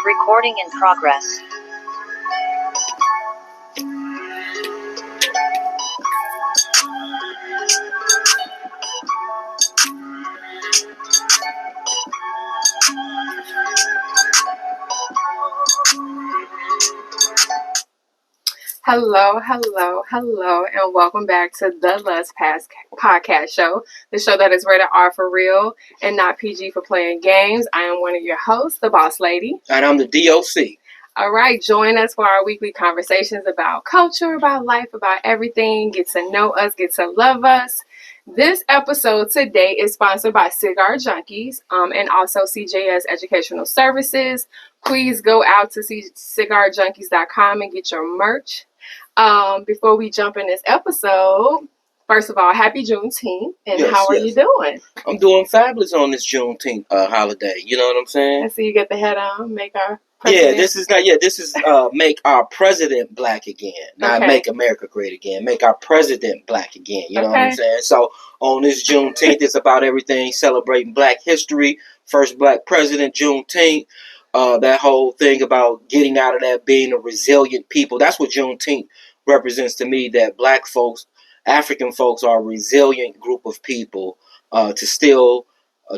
Recording in progress. Hello, and welcome back to the Lust Pass podcast show, the show that is rated R for real and not PG for playing games. I am one of your hosts, the Boss Lady. And I'm the D.O.C. All right, join us for our weekly conversations about culture, about life, about everything. Get to know us, get to love us. This episode today is sponsored by Cigar Junkies and also CJS Educational Services. Please go out to cigarjunkies.com and get your merch. Before we jump in this episode, first of all, happy Juneteenth, and how are you doing? I'm doing fabulous on this Juneteenth holiday. You know what I'm saying? I see you get the head on, make our president. This is make our president black again, not make America great again. Make our president black again. You know what I'm saying? So on this Juneteenth, it's about everything celebrating Black history. First Black president, Juneteenth. That whole thing about getting out of that, being a resilient people. That's what Juneteenth represents to me, that Black folks, African folks, are a resilient group of people to still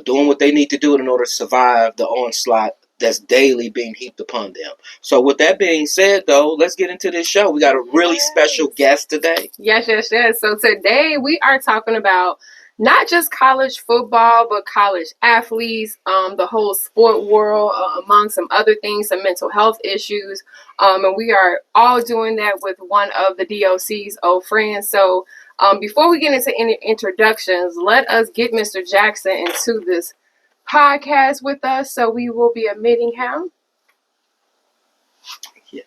doing what they need to do in order to survive the onslaught that's daily being heaped upon them. So with that being said, though, let's get into this show. We got a really special guest today. Yes. So today we are talking about not just college football, but college athletes, the whole sport world, among some other things, some mental health issues. And we are all doing that with one of the D.O.C's old friends. So before we get into any introductions, let us get Mr. Jackson into this podcast with us. So we will be admitting him. Yeah.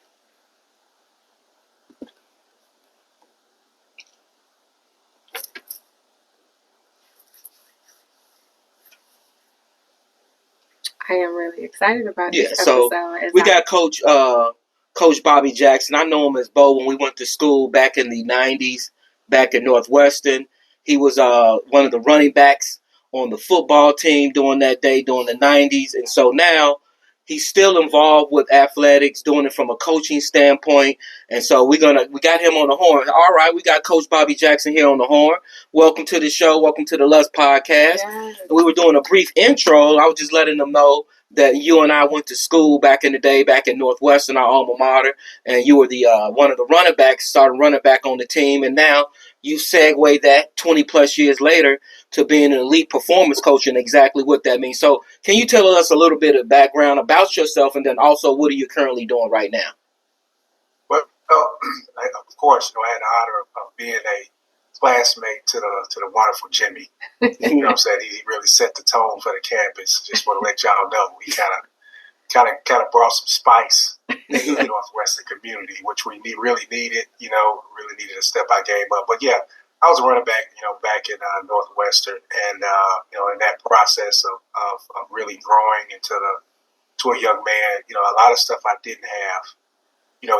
I am really excited about this episode. So we got Coach Bobby Jackson. I know him as Bo when we went to school back in the 90s, back at Northwestern. He was one of the running backs on the football team during that day, during the 90s. And so now he's still involved with athletics, doing it from a coaching standpoint. And so we got him on the horn. All right, we got Coach Bobby Jackson here on the horn. Welcome to the show. Welcome to the Lust Podcast. Yes. We were doing a brief intro. I was just letting them know that you and I went to school back in the day, back in Northwestern, our alma mater, and you were the one of the running backs, started running back on the team, and now you segue that 20 plus years later to being an elite performance coach and exactly what that means. So can you tell us a little bit of background about yourself, and then also what are you currently doing right now? Well, of course, I had the honor of being a classmate to the wonderful Jimmy. You know what I'm saying? He really set the tone for the campus. Just want to let y'all know he kind of brought some spice to the Northwestern community, which we really needed. Really needed to step our game up. But yeah, I was a running back, back in Northwestern, and in that process of really growing to a young man, a lot of stuff I didn't have,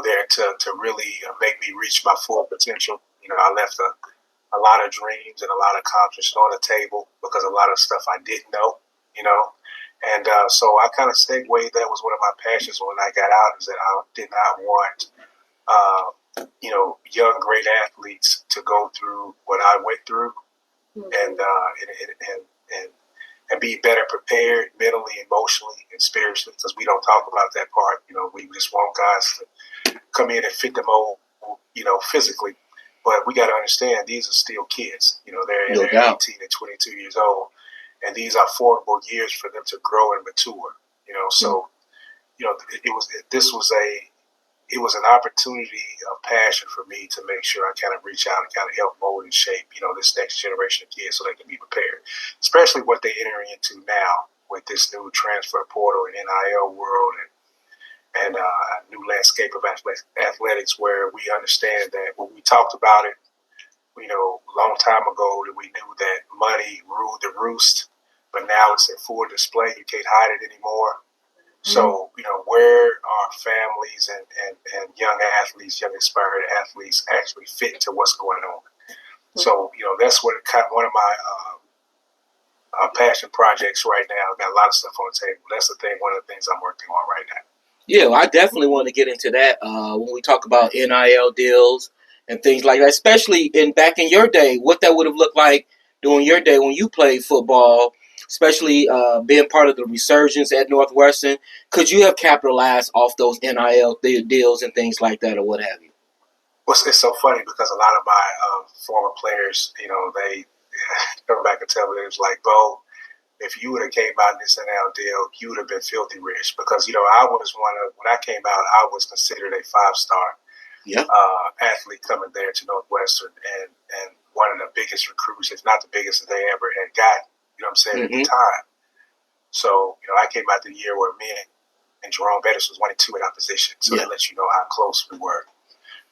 there to really make me reach my full potential. I left a lot of dreams and a lot of accomplishments on the table because a lot of stuff I didn't know, And so I kind of segued. That was one of my passions when I got out, is that I did not want, young, great athletes to go through what I went through, and be better prepared mentally, emotionally, and spiritually, because we don't talk about that part. We just want guys to come in and fit the mold, physically. But we got to understand, these are still kids. They're 18 and 22 years old, and these are affordable years for them to grow and mature. So it was an opportunity of passion for me to make sure I kind of reach out and kind of help mold and shape, this next generation of kids so they can be prepared, especially what they're entering into now with this new transfer portal and NIL world and new landscape of athletics, where we understand that when we talked about it, long time ago, that we knew that money ruled the roost, but now it's in full display. You can't hide it anymore. So, where are families and young athletes, young aspiring athletes actually fit into what's going on? So, that's one of my passion projects right now. I've got a lot of stuff on the table. That's one of the things I'm working on right now. Yeah, well, I definitely want to get into that when we talk about NIL deals and things like that, especially back in your day, what that would have looked like during your day when you played football, especially being part of the resurgence at Northwestern. Could you have capitalized off those NIL deals and things like that, or what have you? Well, it's so funny because a lot of my former players, they come back and tell me, it was like, Bo, if you would have came out in this NIL deal, you would have been filthy rich. Because, I was when I came out, I was considered a 5-star athlete coming there to Northwestern, and one of the biggest recruits, if not the biggest that they ever had got, at the time. So, I came out the year where me and Jerome Bettis was 1-2 in our position. So that lets you know how close we were.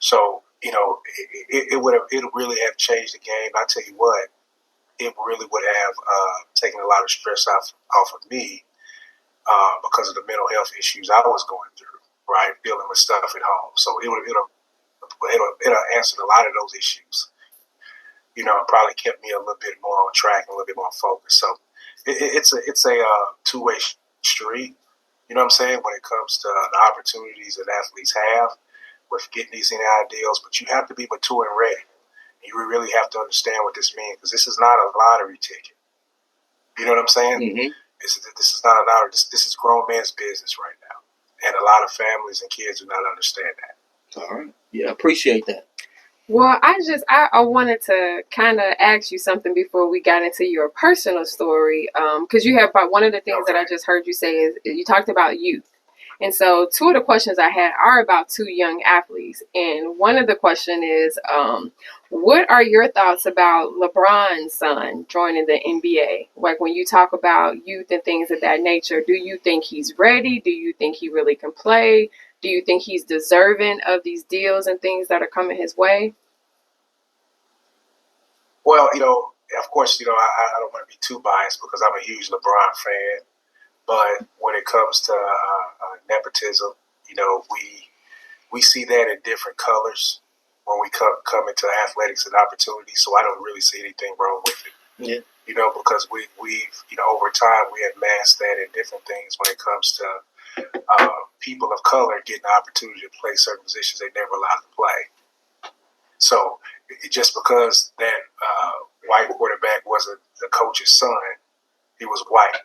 So, it really have changed the game. I tell you what, it really would have taken a lot of stress off of me because of the mental health issues I was going through, right? Dealing with stuff at home. So it'll answer a lot of those issues. And probably kept me a little bit more on track and a little bit more focused. So it's a two-way street. You know what I'm saying? When it comes to the opportunities that athletes have with getting these NIL deals, but you have to be mature and ready. You really have to understand what this means, because this is not a lottery ticket. You know what I'm saying? Mm-hmm. This is not a lottery. This is grown man's business right now, and a lot of families and kids do not understand that. All right. Yeah, appreciate that. Well, I wanted to kind of ask you something before we got into your personal story, because you have one of the things that I just heard you say is you talked about youth. And so two of the questions I had are about two young athletes. And one of the question is, what are your thoughts about LeBron's son joining the NBA? Like when you talk about youth and things of that nature, do you think he's ready? Do you think he really can play? Do you think he's deserving of these deals and things that are coming his way? Well, of course, I don't want to be too biased because I'm a huge LeBron fan. But when it comes to nepotism, we see that in different colors when we come into athletics and opportunities. So I don't really see anything wrong with it. Yeah. Because we've over time we have masked that in different things when it comes to people of color getting the opportunity to play certain positions they never allowed to play. So just because that white quarterback wasn't the coach's son, he was white.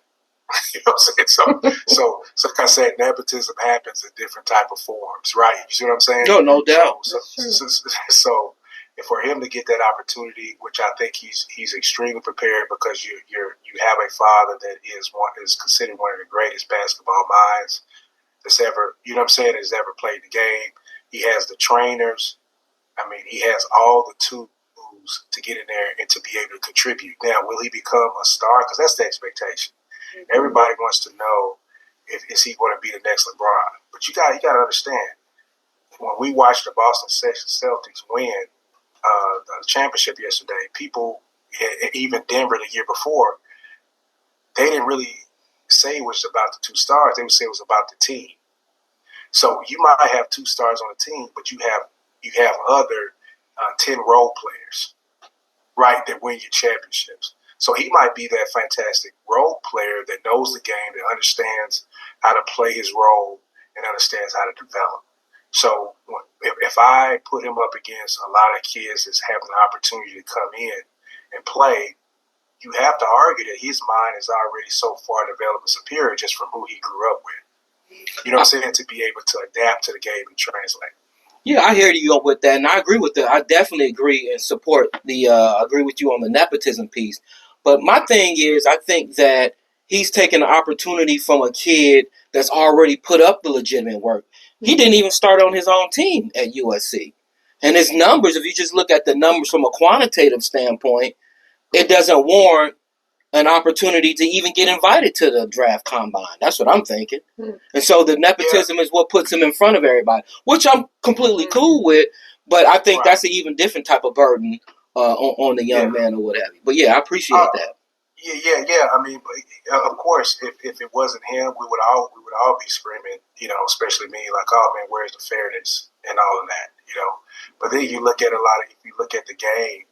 You know what I'm saying? So like I said, nepotism happens in different type of forms, right? You see what I'm saying? No doubt. So if for him to get that opportunity, which I think he's extremely prepared, because you have a father that is considered one of the greatest basketball minds that's ever, has ever played the game. He has the trainers. I mean, he has all the tools to get in there and to be able to contribute. Now, will he become a star? Because that's the expectation. Everybody wants to know if is he going to be the next LeBron. But you got to understand, when we watched the Boston Celtics win the championship yesterday, people, even Denver the year before, they didn't really say it was about the two stars. They would say it was about the team. So you might have two stars on the team, but you have other 10 role players, right, that win your championships. So he might be that fantastic role player that knows the game, that understands how to play his role, and understands how to develop. So if I put him up against a lot of kids that's having the opportunity to come in and play, you have to argue that his mind is already so far developed and superior just from who he grew up with. You know what I'm saying? To be able to adapt to the game and translate. Yeah, I hear you with that, and I agree with that. I definitely agree and support agree with you on the nepotism piece. But my thing is, I think that he's taking an opportunity from a kid that's already put up the legitimate work. He didn't even start on his own team at USC. And his numbers, if you just look at the numbers from a quantitative standpoint, it doesn't warrant an opportunity to even get invited to the draft combine. That's what I'm thinking. And so the nepotism is what puts him in front of everybody, which I'm completely cool with. But I think that's an even different type of burden on the young man or whatever. But yeah, I appreciate that. Yeah. I mean, of course, if it wasn't him, we would all be screaming, especially me, like, oh man, where's the fairness and all of that, But then you look at if you look at the game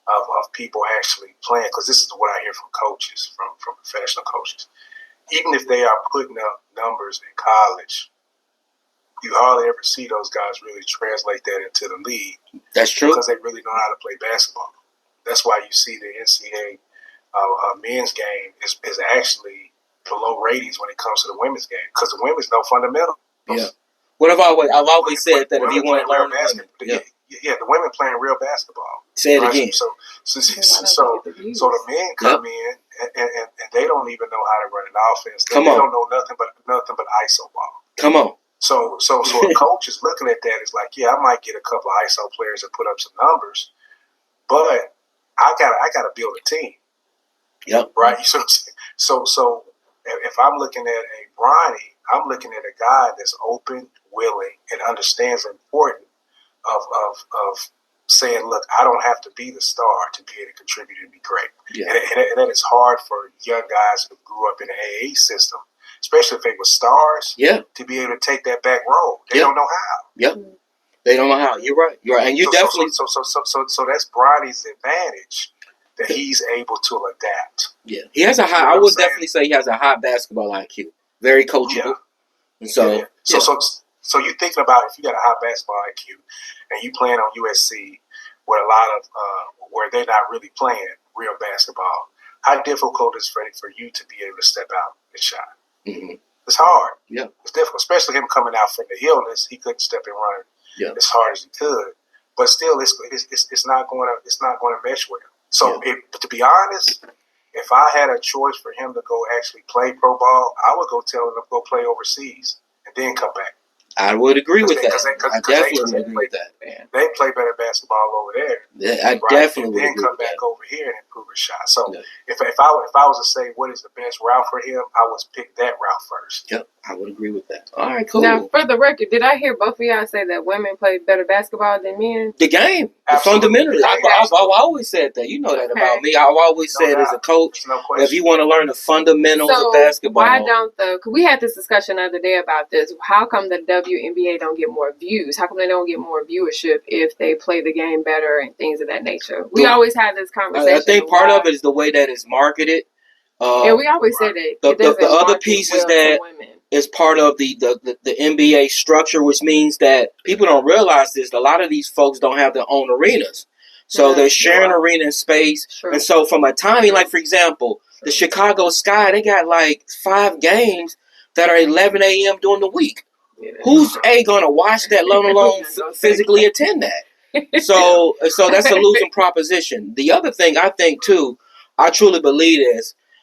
of people actually playing, because this is what I hear from coaches, from professional coaches. Even if they are putting up numbers in college, you hardly ever see those guys really translate that into the league. That's true. Because they really know how to play basketball. That's why you see the NCAA men's game is actually below ratings when it comes to the women's game, because the women's know fundamentals. Yeah. What I've always said that if you want to learn basketball, the women playing real basketball. Say it again. So the men come in and they don't even know how to run an offense. They don't know nothing but ISO ball. Come on. So a coach is looking at that. It's like, yeah, I might get a couple of ISO players and put up some numbers, but I gotta build a team. Yep. Right. So if I'm looking at a Bronny, I'm looking at a guy that's open, willing, and understands the importance of saying, look, I don't have to be the star to be able to contribute and be great. Yeah. And that is hard for young guys who grew up in the AA system, especially if they were stars, to be able to take that back role. They don't know how. Yep. They don't know how. You're right. And you definitely. So that's Bronny's advantage, that he's able to adapt. Yeah. He has a high. I would definitely say he has a high basketball IQ. Very coachable. And so you're thinking about, if you got a high basketball IQ and you playing on USC, where a lot of where they're not really playing real basketball, how difficult is it for you to be able to step out and shine? Mm-hmm. It's hard. Yeah, it's difficult, especially him coming out from the illness. He couldn't step and run as hard as he could, but still, it's not going to mesh with him. So, to be honest, if I had a choice for him to go actually play pro ball, I would go tell him to go play overseas and then come back. I would agree with that. I definitely agree with that. They play better basketball over there. Yeah, I definitely would agree with that. And then come back over here and improve his shot. So if I was to say what is the best route for him, I would pick that route first. Yep, I would agree with that. All right, cool. Now, for the record, did I hear both of y'all say that women play better basketball than men? The game, fundamentally. I've always said that. You know that about me. I've always said as a coach, if you want to learn the fundamentals of basketball. Why don't because we had this discussion the other day about this. How come the WNBA don't get more views? How come they don't get more viewership if they play the game better and things of that nature? We always had this conversation. I think part of it is the way that it's marketed. And we always say that the other piece is that is part of the NBA structure, which means that people don't realize this. A lot of these folks don't have their own arenas. So they're sharing arena space. True. And so from a timing, like for example, the Chicago Sky, they got like 5 games that are 11 a.m. during the week. Yeah. Who's going to watch that, let alone physically attend that? So that's a losing proposition. The other thing I think too, I truly believe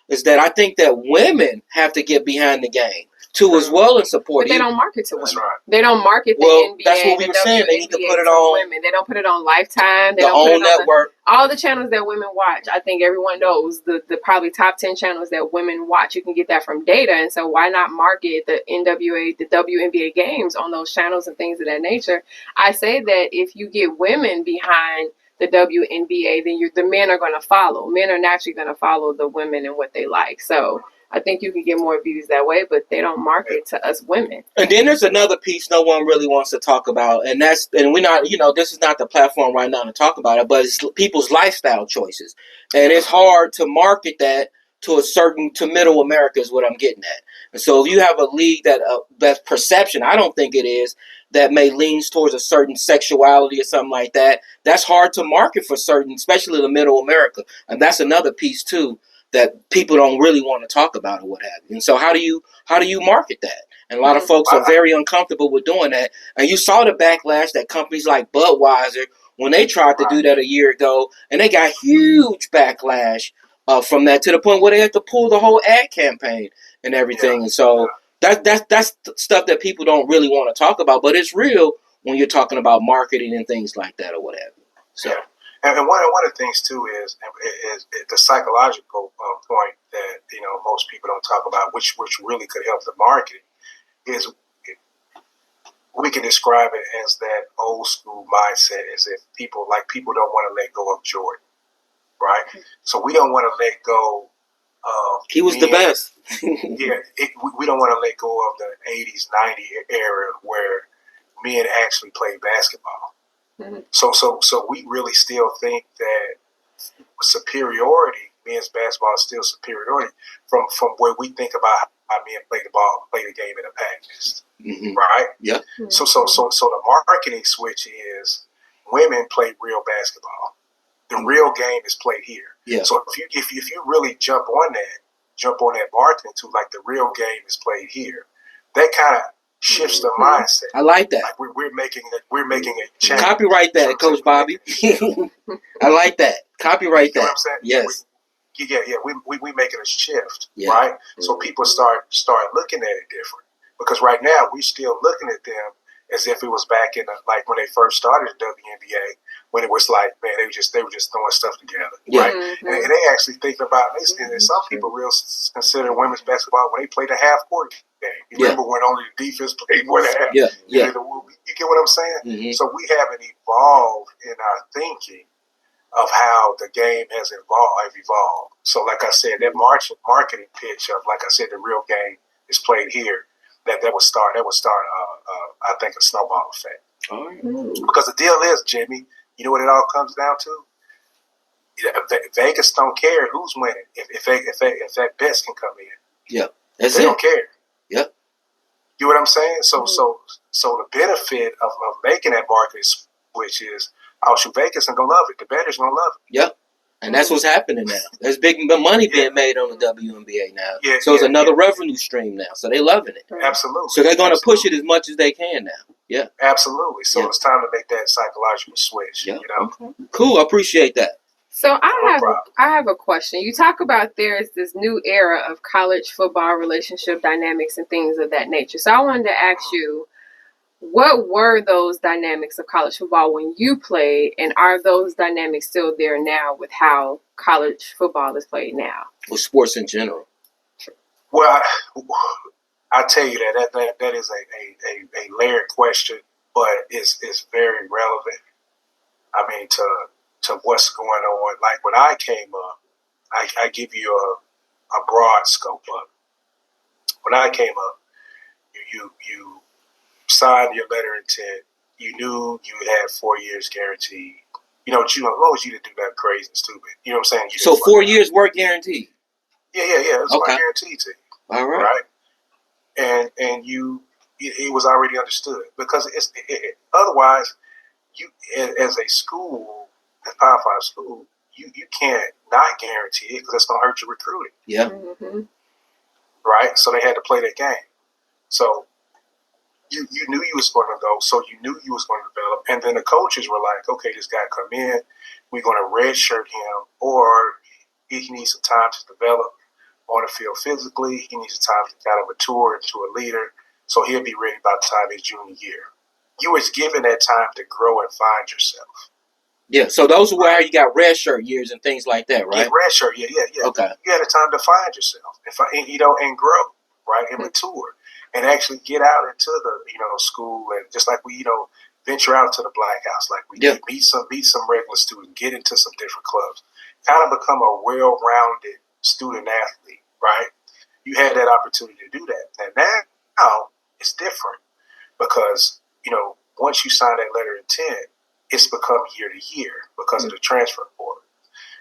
is that I think that women have to get behind the game too as well and support. But they don't market to women. Right. They don't market the NBA. That's what we were saying. They need to put it on women. They don't put it on Lifetime. They don't put it on network. All the channels that women watch. I think everyone knows the probably top 10 channels that women watch. You can get that from data. And so why not market the NWA, the WNBA games on those channels and things of that nature? I say that if you get women behind the WNBA, then the men are going to follow. Men are naturally going to follow the women and what they like. So I think you can get more views that way, but they don't market to us women. And then there's another piece no one really wants to talk about, and we're not, this is not the platform right now to talk about it, but it's people's lifestyle choices. And it's hard to market that to middle America is what I'm getting at. And so if you have a league that's perception, I don't think it is, that may leans towards a certain sexuality or something like that, that's hard to market for certain, especially the middle America. And that's another piece too that people don't really want to talk about or what have you. And so how do you market that? And a lot of folks are very uncomfortable with doing that. And you saw the backlash that companies like Budweiser, when they tried to do that a year ago, and they got huge backlash from that to the point where they had to pull the whole ad campaign and everything. And so that's stuff that people don't really want to talk about, but it's real when you're talking about marketing and things like that or what have you. So. And one of the things too is the psychological point that most people don't talk about, which really could help the marketing, is we can describe it as that old school mindset, as if people don't want to let go of Jordan, right? So we don't want to let go of. He was the best. We don't want to let go of the 80s, 90s era where men actually played basketball. Mm-hmm. So we really still think that superiority, men's basketball is still superiority from where we think about men play the game in a package, right? Yeah. So the marketing switch is women play real basketball. The real game is played here. Yeah. So if you really jump on that marketing too, like the real game is played here, that kind of shifts the mindset. I like that. Like we're making it change. Copyright that, Coach Bobby. I like that. Copyright that. You know what I'm saying? Yes. We making a shift, right? So people start looking at it different, because right now we still looking at them as if it was back in like when they first started the WNBA, when it was like, man, they were just throwing stuff together, right? And they actually think about this. And some people real consider women's basketball when they play the half court game. You remember when only the defense played one half? Yeah. You get what I'm saying? So we haven't evolved in our thinking of how the game has evolved. So like I said, that marketing pitch of, like I said, the real game is played here. That would start. I think a snowball effect. Because the deal is, Jimmy, you know what it all comes down to? Vegas don't care who's winning if that best can come in. Yeah, they don't care. Yeah, you know what I'm saying? So the benefit of making that market switch is, shoot, Vegas and gonna love it. The bettors gonna love it. Yep. And that's what's happening now. There's big money being made on the WNBA now. Yeah, so it's another revenue stream now. So they're loving it. Absolutely. So they're going to push it as much as they can now. Yeah. Absolutely. So it's time to make that psychological switch. Yeah. You know? Okay. Cool. I appreciate that. So I have a question. You talk about there's this new era of college football relationship dynamics and things of that nature. So I wanted to ask you, what were those dynamics of college football when you played, and are those dynamics still there now with how college football is played now? Or sports in general? Well, I tell you that is a layered question, but it's very relevant. I mean, to what's going on. Like when I came up, I give you a broad scope of it. When I came up, you signed your letter of intent. You knew you had 4 years guaranteed. You know, as long as you didn't do nothing crazy and stupid. You know what I'm saying? So 4 years work guaranteed? Yeah. It was my guarantee to you. All right. And it was already understood, because otherwise, you as a school, a Power 5 school, you can't not guarantee it, because that's going to hurt your recruiting. Yeah. Mm-hmm. Right? So they had to play that game. So you knew you was going to go, so you knew you was going to develop. And then the coaches were like, okay, this guy come in, we're going to redshirt him, or he needs some time to develop on the field physically. He needs time to kind of mature into a leader, so he'll be ready by the time his junior year. You was given that time to grow and find yourself. Yeah, so those were where you got redshirt years and things like that, right? Yeah, redshirt, yeah. Okay. You had a time to find yourself and grow, right, and mature. And actually get out into the school, and just like we venture out to the Black House, like we did, meet some regular students, get into some different clubs, kind of become a well-rounded student athlete, right? You had that opportunity to do that, and now it's different, because once you sign that letter of intent, it's become year to year because of the transfer portal.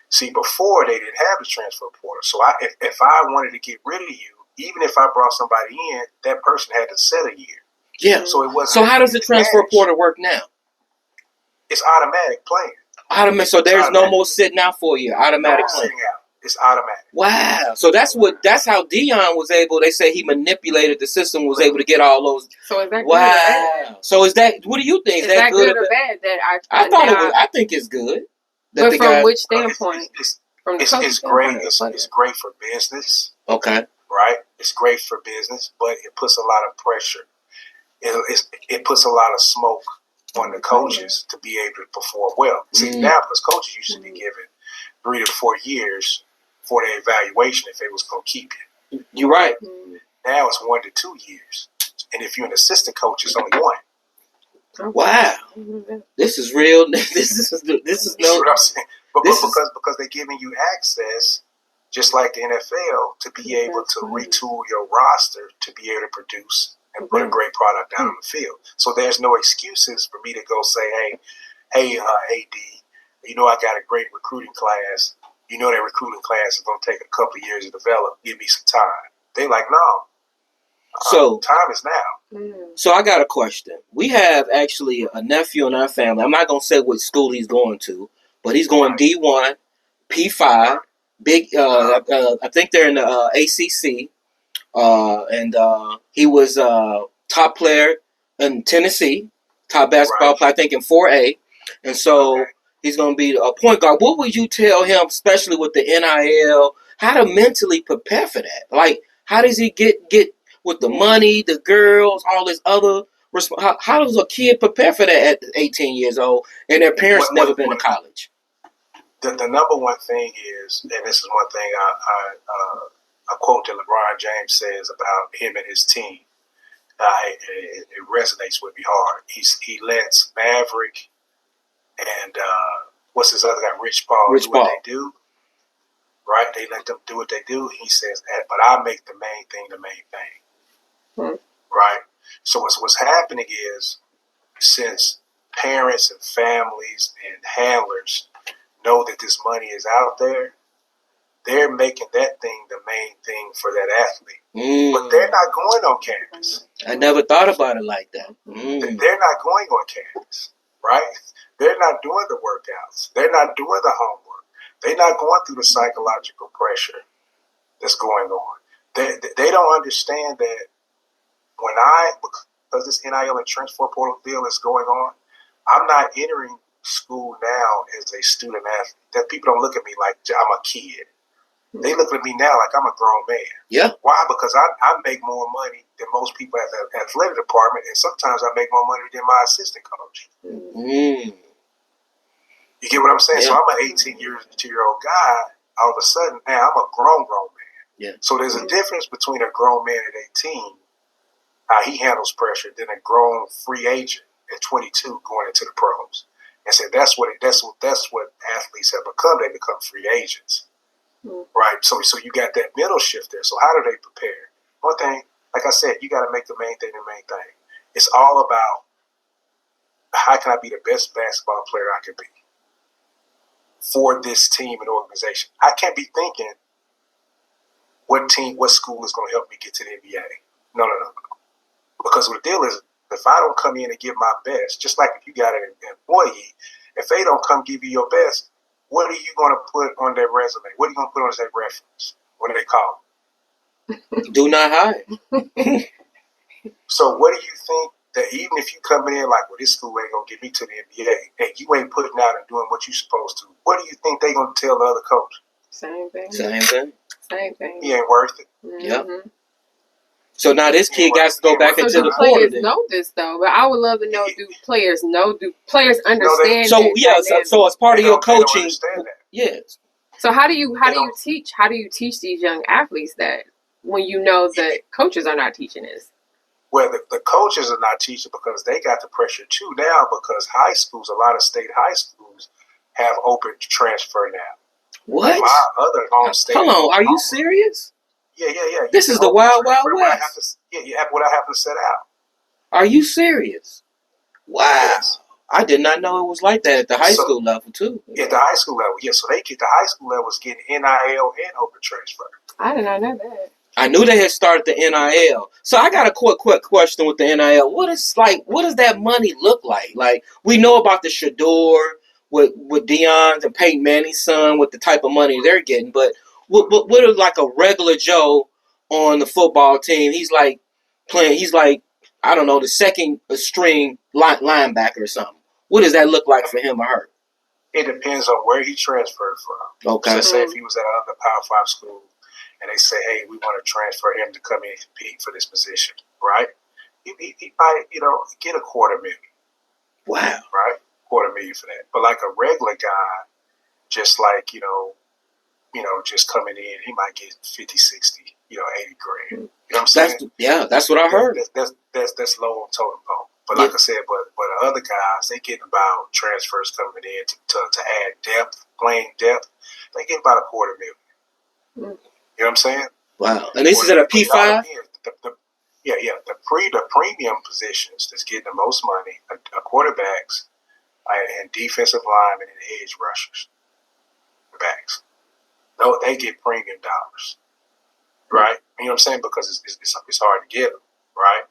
See, before they didn't have the transfer portal, so if I wanted to get rid of you, even if I brought somebody in, that person had to set a year. Yeah. So it wasn't. So how does the transfer portal work now? It's automatic playing. Automatic. So there's no more sitting out for a year. Automatic playing. Sitting out. It's automatic. Wow. So that's how Dion was able. They say he manipulated the system, was able to get all those. So is that good or bad? So is that? What do you think? Is that good or bad? I think it's good. But from which standpoint? It's great. It's great for business. Okay. Right? It's great for business, but it puts a lot of pressure. It puts a lot of smoke on the coaches to be able to perform well. See, now, because coaches used to be given 3 to 4 years for their evaluation if they was going to keep you. You're right. Now it's 1 to 2 years. And if you're an assistant coach, it's only 1. Wow. This is real. This is no. What I'm saying. Because they're giving you access, just like the NFL, to be able to retool your roster to be able to produce and put a great product out on the field. So there's no excuses for me to go say, hey, AD, I got a great recruiting class. That recruiting class is going to take a couple of years to develop. Give me some time. They like, no, So time is now. So I got a question. We have actually a nephew in our family. I'm not gonna say what school he's going to, but he's going D1, P5, big. I think they're in the ACC, and he was top player in Tennessee, top basketball player, I think in 4A, and so he's gonna be a point guard. What would you tell him, especially with the NIL, how to mentally prepare for that? Like, how does he get with the money, the girls, all this other? How does a kid prepare for that at 18 years old and their parents never been to college? The number one thing is, and this is one thing a quote that LeBron James says about him and his team. It resonates with me hard. He lets Maverick and what's his other guy, Rich Paul, do what they do. Right? They let them do what they do. He says that, but I make the main thing the main thing. Right? So what's happening is, since parents and families and handlers know that this money is out there, they're making that thing the main thing for that athlete. But they're not going on campus. I never thought about it like that. They're not going on campus, right? They're not doing the workouts. They're not doing the homework. They're not going through the psychological pressure that's going on. They don't understand that because this NIL and transfer portal deal is going on, I'm not entering school now as a student athlete. That people don't look at me like I'm a kid. They look at me now like I'm a grown man. Yeah. Why? Because I make more money than most people at the athletic department, and sometimes I make more money than my assistant coach. You get what I'm saying? Yeah. So I'm an 18-year-old guy. All of a sudden, now I'm a grown man. Yeah. So there's a difference between a grown man at 18, how he handles pressure, than a grown free agent at 22 going into the pros. And so that's what athletes have become. They become free agents. Right, so you got that middle shift there. So how do they prepare? One thing, like I said, you got to make the main thing the main thing. It's all about how can I be the best basketball player I can be for this team and organization. I can't be thinking what school is going to help me get to the NBA. No. Because what the deal is, if I don't come in and give my best, just like if you got an employee, if they don't come give you your best, what are you going to put on their resume? What are you going to put on as their reference? What do they call it? Do not hire. So what do you think that even if you come in like, well, this school ain't going to get me to the NBA, and you ain't putting out and doing what you're supposed to, what do you think they going to tell the other coach? Same thing. He ain't worth it. Yep. So now this kid got to go back into the portal. Players know this though, but I would love to know: do players know? Do players understand? So as part of your coaching, yes. So how do you teach? How do you teach these young athletes that when you know that coaches are not teaching this? Well, the coaches are not teaching because they got the pressure too now. Because high schools, a lot of state high schools have open transfer now. What? Like my other home state. Hold on, are you serious? Yeah. This is the Wild Wild West. What I have to set out. Are you serious? Wow. Yes. I did not know it was like that at the high school level, too. At the high school level, yeah. So the high school level was getting NIL and open transfer. I did not know that. I knew they had started the NIL. So I got a quick question with the NIL. What does that money look like? Like, we know about the Shador with Dion's and Peyton Manning's son with the type of money they're getting, but what is like a regular Joe on the football team? He's like playing. He's like, I don't know, the second string linebacker or something. What does that look like for him or her? It depends on where he transferred from. Okay. So say if he was at another Power 5 school and they say, hey, we want to transfer him to come in and compete for this position, right? He might, get $250,000. Wow. Right? $250,000 for that. But like a regular guy, just like, just coming in, he might get 50, 60, 80 grand. You know what I'm saying? That's what I heard. That's low on totem pole. But like I said, but the other guys, they get about transfers coming in to add depth, playing depth. They get about $250,000. You know what I'm saying? Wow. And this is at a P5? The premium positions that's getting the most money are quarterbacks and defensive linemen and edge rushers. Backs. No, they get premium dollars. Right? You know what I'm saying? Because it's hard to get them, right?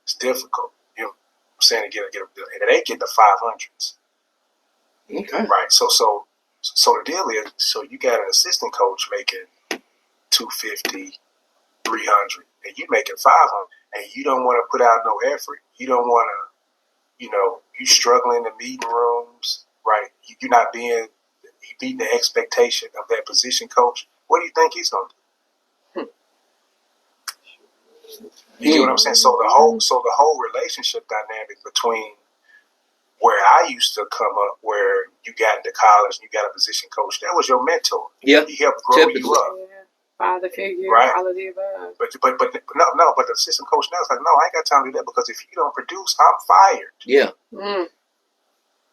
It's difficult. You know what I'm saying? To get them, and they get the 500s. Okay. Right. So the deal is, so you got an assistant coach making 250, 300, and you making 500, and you don't want to put out no effort. You don't want to, you struggling in the meeting rooms, right? You're not beating the expectation of that position coach. What do you think he's going to do? You get what I'm saying? So the whole relationship dynamic between where I used to come up, where you got into college, you got a position coach, that was your mentor. Yeah, he helped grow you up. Yeah. Father figure, right? all of the above. But the assistant coach now is like, no, I ain't got time to do that, because if you don't produce, I'm fired. Yeah.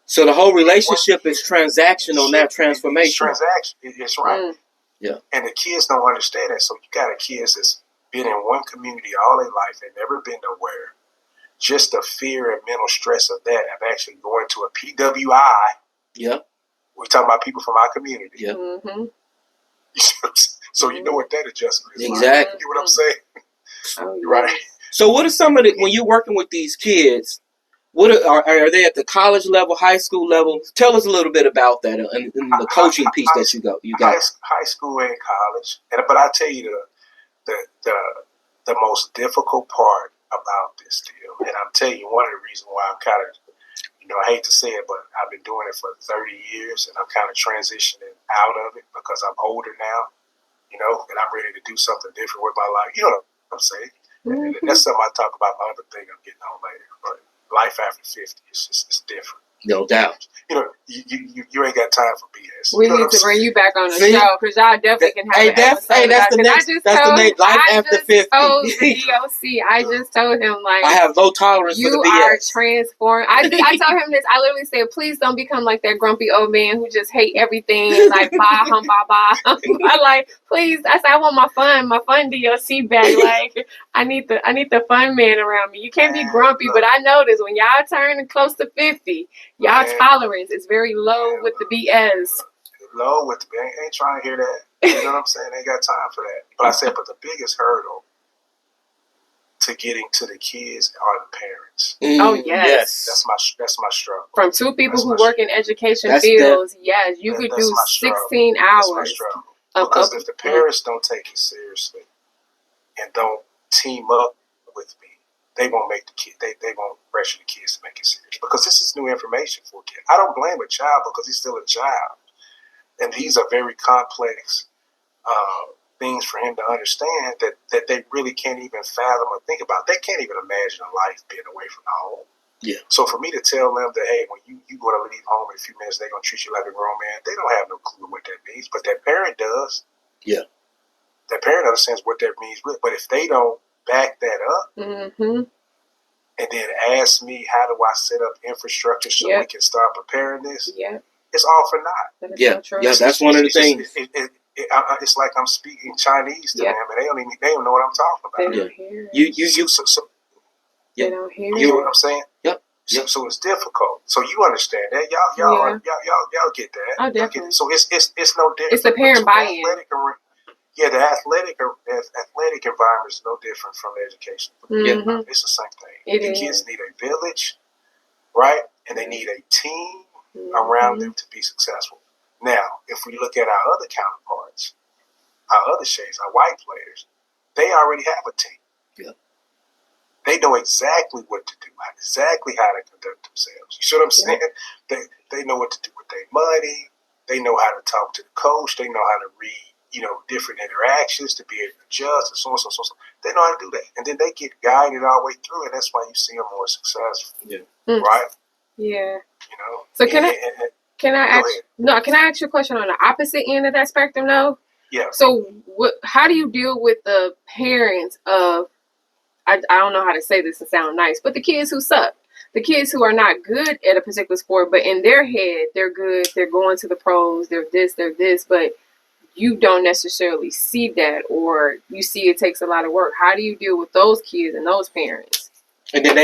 So the whole relationship is transactional, not transformational. It's transaction. It's right. Yeah. And the kids don't understand that. So you got a kids that's been in one community all their life and never been nowhere. Just the fear and mental stress of that, of actually going to a PWI. Yeah. We're talking about people from our community. Yeah. Mm-hmm. So you know what that adjustment is. Exactly. Like. You know what I'm saying? Oh, yeah. Right. So what are some of the, when you're working with these kids, are they at the college level, high school level? Tell us a little bit about that and the coaching piece that you got. High school and college. But I tell you the most difficult part about this deal, and I'm telling you one of the reasons why I'm kind of, I hate to say it, but I've been doing it for 30 years and I'm kind of transitioning out of it because I'm older now, and I'm ready to do something different with my life. You know what I'm saying? And that's something I talk about, my other thing I'm getting on later. But life after 50 it's different. No doubt. You ain't got time for BS. We need to bring you back on the show, because y'all definitely can have that's the next life after 50. Told the D.O.C. I just told him, like, I have low tolerance for the BS. You are transformed. I told him this. I literally said, please don't become like that grumpy old man who just hate everything. Like, bah, hum, bah, bah. I like, please. I said, I want my fun D.O.C. back. Like, I need the fun man around me. You can't be grumpy, but I noticed when y'all turn close to 50, y'all tolerance is very low with the BS. Low with the BS. Ain't trying to hear that. You know what I'm saying? Ain't got time for that. But I said, but the biggest hurdle to getting to the kids are the parents. Oh yes. That's my struggle. From two people who work in education fields, yes, you could do 16 hours. That's my struggle. Because if the parents don't take it seriously and don't team up with me, they won't make the kid. They won't pressure the kids to make it serious, because this is new information for a kid. I don't blame a child, because he's still a child, and these are very complex things for him to understand that they really can't even fathom or think about. They can't even imagine a life being away from home. Yeah. So for me to tell them that, hey, when you going to leave home in a few minutes, they're going to treat you like a grown man, they don't have no clue what that means. But that parent does. Yeah. That parent understands what that means. But if they don't back that up, and then ask me, how do I set up infrastructure so we can start preparing this? Yeah. It's all for naught. Yeah. Yeah. That's one of the things. It's like I'm speaking Chinese to them, and they don't know what I'm talking about. They don't hear. They don't hear. You know what I'm saying? Yep. So it's difficult. So you understand that, y'all get that. Oh, definitely. So it's no different. It's the parent buy-in. The athletic environment is no different from the education. It's the same thing. The kids need a village, right? And they need a team around them to be successful. Now, if we look at our other counterparts, our other shades, our white players, they already have a team. Yeah. They know exactly what to do, exactly how to conduct themselves. You see what I'm saying? They know what to do with their money. They know how to talk to the coach. They know how to read, different interactions to be able to adjust and so on, so on. They know how to do that. And then they get guided all the way through, and that's why you see them more successful. Yeah. Right? Yeah. So can I ask you a question on the opposite end of that spectrum, though? Yeah. So how do you deal with the parents of, I don't know how to say this to sound nice, but the kids who suck, the kids who are not good at a particular sport, but in their head, they're good, they're going to the pros, they're this, but you don't necessarily see that, or you see it takes a lot of work. How do you deal with those kids and those parents? And then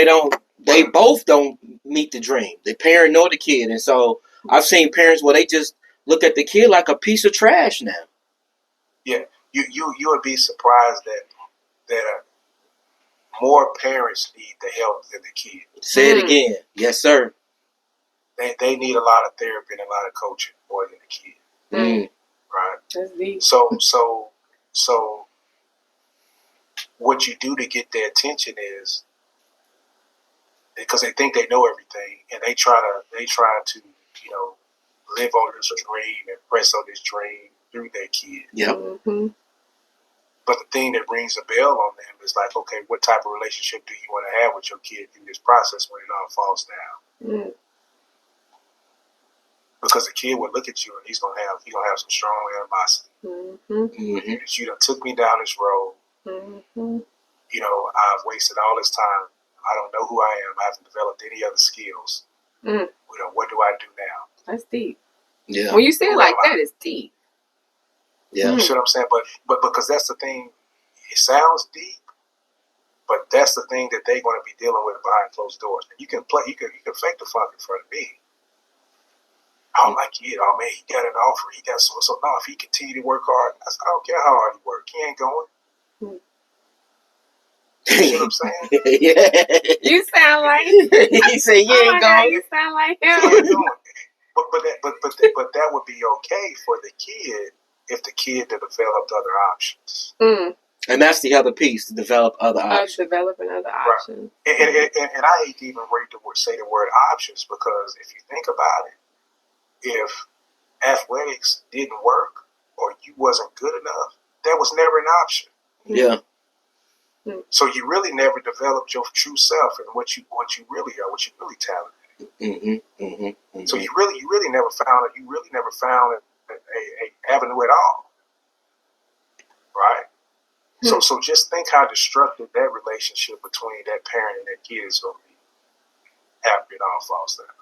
they both don't meet the dream, the parent nor the kid. And so I've seen parents where they just look at the kid like a piece of trash now. Yeah, you would be surprised that that more parents need the help than the kid. Say it again. Yes, sir. They need a lot of therapy and a lot of coaching more than the kid. Right? That's deep. So what you do to get their attention is because they think they know everything, and they try to live on this dream and press on this dream through their kid. Yep. Mm-hmm. But the thing that rings a bell on them is like, okay, what type of relationship do you want to have with your kid through this process when it all falls down? Because the kid would look at you and he's gonna have some strong animosity. You done took me down this road. I've wasted all this time. I don't know who I am. I haven't developed any other skills. What do I do now? That's deep. Yeah. When you say it like that, it's deep. Yeah. You see what I'm saying? But because that's the thing, it sounds deep, but that's the thing that they're going to be dealing with behind closed doors. And you can fake the funk in front of me. I'm like, yeah, oh man, he got an offer. He got so. No, if he continue to work hard, I don't care how hard he work. He ain't going. You know what I'm saying? Yeah. You sound like he said you ain't going. You sound like him. But that would be okay for the kid if the kid developed other options. And that's the other piece, to develop other options. Developing other options. Right. And I hate to even say the word options, because if you think about it, if athletics didn't work or you wasn't good enough, that was never an option. Yeah. So you really never developed your true self and what you really are, what you really talented. So you really never found a avenue at all, right? So just think how destructive that relationship between that parent and that kid is going to be after it all falls down.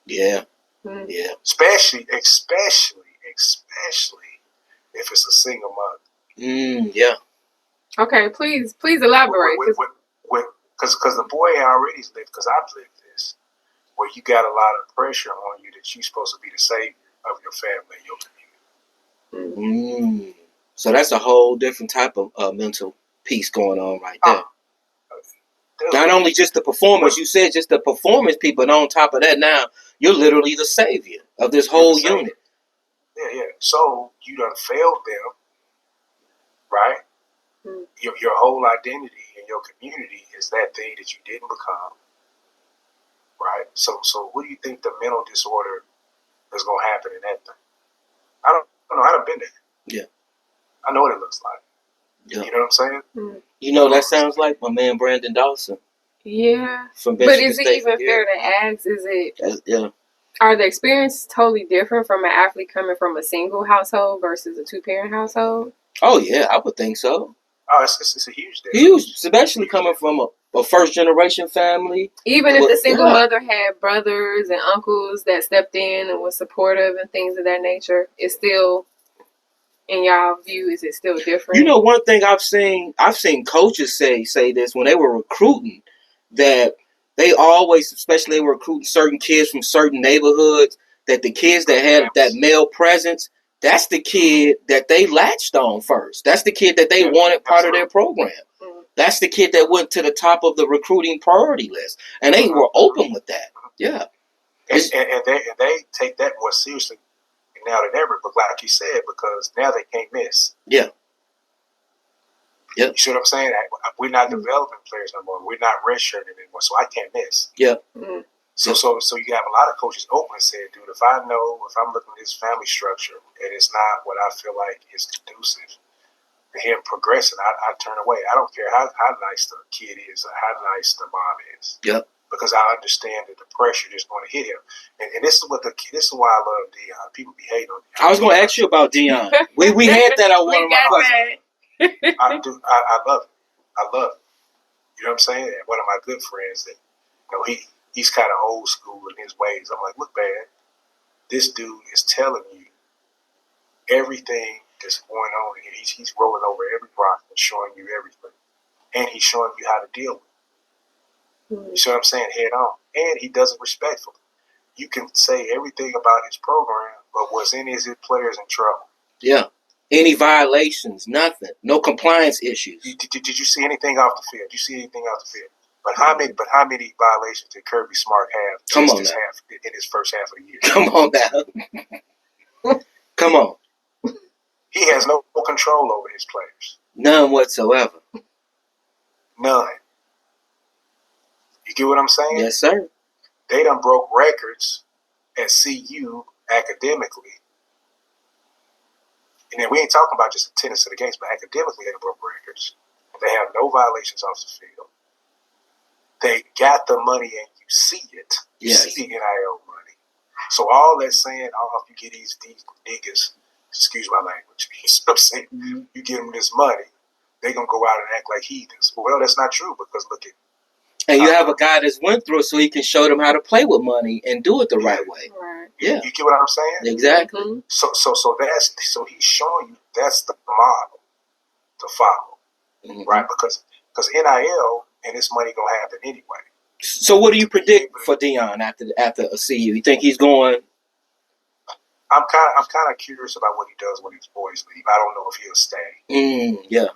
Yeah. Yeah. Especially if it's a single mother. Yeah. Okay, please elaborate. Because the boy already lived, because I've lived this, where you got a lot of pressure on you that you're supposed to be the savior of your family and your community. So that's a whole different type of mental piece going on right there. Not only just the performance, you said just the performance people, and on top of that, now you're literally the savior of this whole unit. Yeah. So you done failed them, right? Your whole identity in your community is that thing that you didn't become, right? So what do you think the mental disorder is going to happen in that thing? I don't know. I haven't been there. Yeah. I know what it looks like. Yeah. You know what I'm saying? You know, that sounds like my man Brandon Dawson. Yeah. From but is it even fair to ask? Are the experiences totally different from an athlete coming from a single household versus a two-parent household? Oh, yeah, I would think so. Oh, it's a huge difference. Huge, especially coming from a first-generation family. Even if the single mother had brothers and uncles that stepped in and was supportive and things of that nature, it's still, in y'all view, is it still different? You know, one thing I've seen coaches say this when they were recruiting, that they always, especially they were recruiting certain kids from certain neighborhoods, that the kids that had that male presence, that's the kid that they latched on first. That's the kid that they wanted part of their program. That's the kid that went to the top of the recruiting priority list. And they were open with that. Yeah. And they take that more seriously now than ever, but like you said, because now they can't miss. Yeah. You see what I'm saying? We're not developing players no more. We're not redshirting anymore, so I can't miss. Yeah. So you have a lot of coaches open and said, dude, if I'm looking at this family structure and it's not what I feel like is conducive to him progressing, I turn away. I don't care how nice the kid is or how nice the mom is. Yep. Because I understand that the pressure is going to hit him. And this is why I love Dion. People be hating on Dion. I was going to ask you about Dion. we had that on one of my questions. I do. I love it. I love it. You know what I'm saying? And one of my good friends that, he's kind of old school in his ways. I'm like, look, man, this dude is telling you everything that's going on. He's rolling over every rock and showing you everything. And he's showing you how to deal with it. You see what I'm saying? Head on. And he does it respectfully. You can say everything about his program, but what's in his players in trouble. Yeah. Any violations? Nothing. No compliance issues. Did you see anything off the field? Did you see anything off the field? But how many violations did Kirby Smart have in his first half of the year? Come on now. Come on. He has no control over his players. None whatsoever. None. You get what I'm saying? Yes, sir. They done broke records at CU academically. And then we ain't talking about just attendance to the games, but academically they broke records. They have no violations off the field. They got the money and you see it. You see the NIL money. So all that saying, if you get these niggas, excuse my language, you know what I'm saying? Mm-hmm. You give them this money, they going to go out and act like heathens. Well, that's not true because look at. And you have a guy that's went through it so he can show them how to play with money and do it the right way. Right. Yeah. You get what I'm saying? Exactly. Mm-hmm. So he's showing you that's the model to follow. Mm-hmm. Right? Because NIL and this money going to happen anyway. So what do you predict for Deion after a CU? You think he's going? I'm kind of curious about what he does when his boys leave. I don't know if he'll stay. Yeah.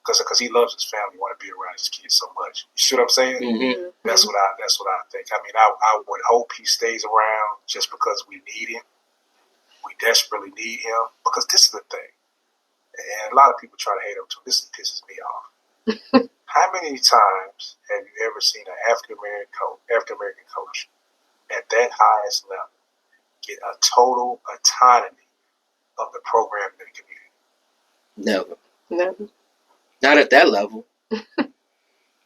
Because he loves his family, want to be around his kids so much. You see what I'm saying? Mm-hmm. That's what I think. I mean, I would hope he stays around just because we need him. We desperately need him because this is the thing, and a lot of people try to hate him too. This pisses me off. How many times have you ever seen an African American coach at that highest level get a total autonomy of the program in the community? Never. Not at that level.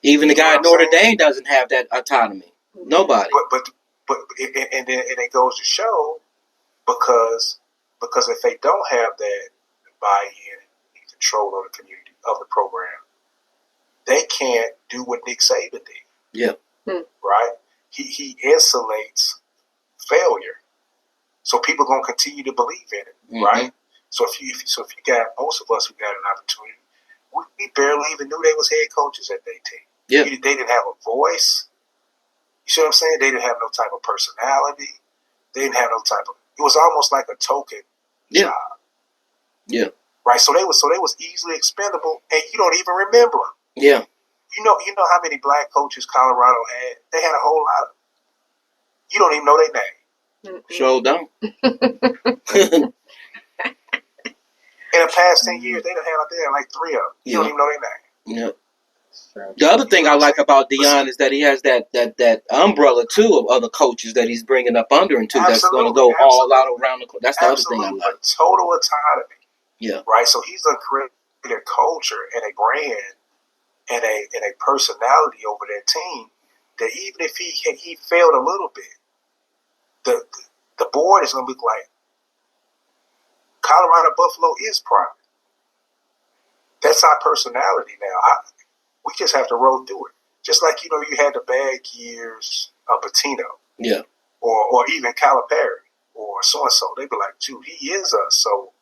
Even the guy at Notre Dame doesn't have that autonomy. Nobody. But and it goes to show because if they don't have that buy-in and control of the community of the program, they can't do what Nick Saban did. Yeah. Right? He insulates failure, so people are gonna continue to believe in it. Right? So if you got most of us who got an opportunity. We barely even knew they was head coaches at their team. Yeah. They didn't have a voice. You see what I'm saying? They didn't have no type of personality. They didn't have no type of. It was almost like a token job. Yeah. Right. So they was easily expendable, and you don't even remember them. Yeah. You know how many black coaches Colorado had? They had a whole lot of. You don't even know their name. Sure don't. In the past 10 years, they had like 3 of them. You don't even know their name. Yeah. The other thing I like about Deion is that he has that umbrella too of other coaches that he's bringing up under him too. That's going to go all out around the. That's the other thing I like. Total autonomy. Yeah. Right. So he's created a culture and a brand and a personality over that team that even if he failed a little bit, the board is going to look like. Colorado Buffalo is prime. That's our personality now. We just have to roll through it. Just like, you had the bad years of Patino. Yeah. Or even Calipari or so-and-so. They'd be like, dude, he is us. So